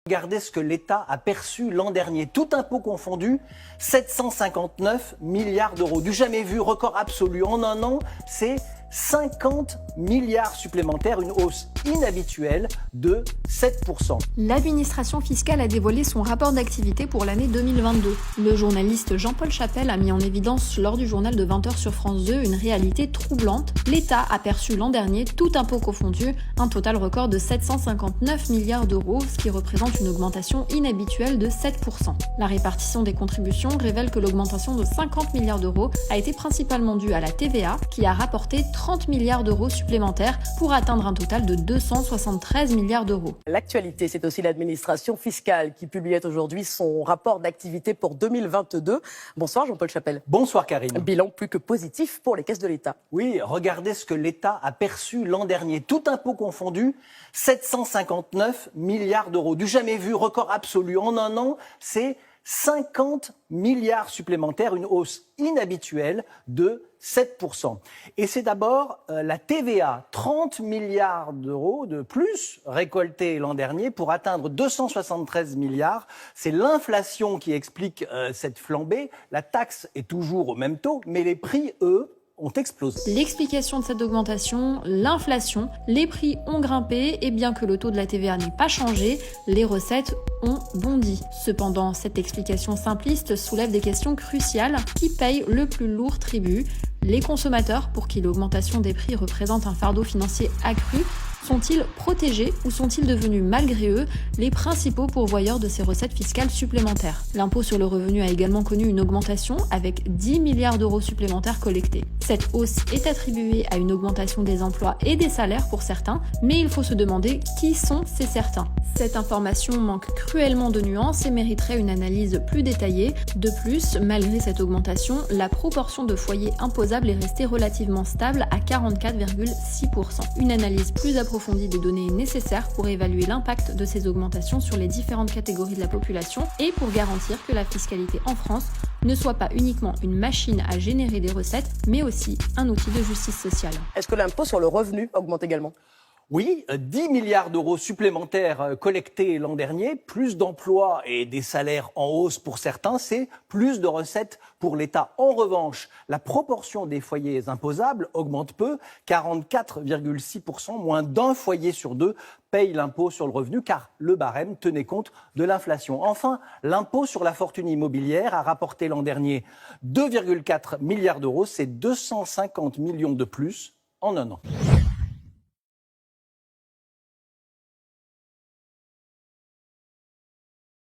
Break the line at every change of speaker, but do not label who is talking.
Regardez ce que l'État a perçu l'an dernier, tout impôt confondu, 759 milliards d'euros. Du jamais vu, record absolu. En un an, c'est 50 milliards supplémentaires, une hausse inhabituelle de 7%.
L'administration fiscale a dévoilé son rapport d'activité pour l'année 2022. Le journaliste Jean-Paul Chapelle a mis en évidence lors du journal de 20h sur France 2 une réalité troublante. L'État a perçu l'an dernier, tout impôt confondu, un total record de 759 milliards d'euros, ce qui représente une augmentation inhabituelle de 7%. La répartition des contributions révèle que l'augmentation de 50 milliards d'euros a été principalement due à la TVA, qui a rapporté 30 milliards d'euros supplémentaires pour atteindre un total de 273 milliards d'euros.
L'actualité, c'est aussi l'administration fiscale qui publiait aujourd'hui son rapport d'activité pour 2022. Bonsoir Jean-Paul Chapelle.
Bonsoir Karine.
Bilan plus que positif pour les caisses de l'État.
Oui, regardez ce que l'État a perçu l'an dernier, tout impôt confondu, 759 milliards d'euros. Du jamais vu, record absolu. En un an, c'est 50 milliards supplémentaires, une hausse inhabituelle de 7%. Et c'est d'abord la TVA, 30 milliards d'euros de plus récoltés l'an dernier pour atteindre 273 milliards. C'est l'inflation qui explique cette flambée. La taxe est toujours au même taux, mais les prix, eux, ont explosé.
L'explication de cette augmentation, l'inflation, les prix ont grimpé et bien que le taux de la TVA n'ait pas changé, les recettes ont bondi. Cependant, cette explication simpliste soulève des questions cruciales. Qui paye le plus lourd tribut ? Les consommateurs, pour qui l'augmentation des prix représente un fardeau financier accru, sont-ils protégés ou sont-ils devenus, malgré eux, les principaux pourvoyeurs de ces recettes fiscales supplémentaires ? L'impôt sur le revenu a également connu une augmentation avec 10 milliards d'euros supplémentaires collectés. Cette hausse est attribuée à une augmentation des emplois et des salaires pour certains, mais il faut se demander qui sont ces certains. Cette information manque cruellement de nuances et mériterait une analyse plus détaillée. De plus, malgré cette augmentation, la proportion de foyers imposables est restée relativement stable à 44,6%. Une analyse plus approfondie des données est nécessaire pour évaluer l'impact de ces augmentations sur les différentes catégories de la population et pour garantir que la fiscalité en France ne soit pas uniquement une machine à générer des recettes, mais aussi un outil de justice sociale.
Est-ce que l'impôt sur le revenu augmente également ?
Oui, 10 milliards d'euros supplémentaires collectés l'an dernier, plus d'emplois et des salaires en hausse pour certains, c'est plus de recettes pour l'État. En revanche, la proportion des foyers imposables augmente peu, 44,6%, moins d'un foyer sur deux paye l'impôt sur le revenu car le barème tenait compte de l'inflation. Enfin, l'impôt sur la fortune immobilière a rapporté l'an dernier 2,4 milliards d'euros, c'est 250 millions de plus en un an.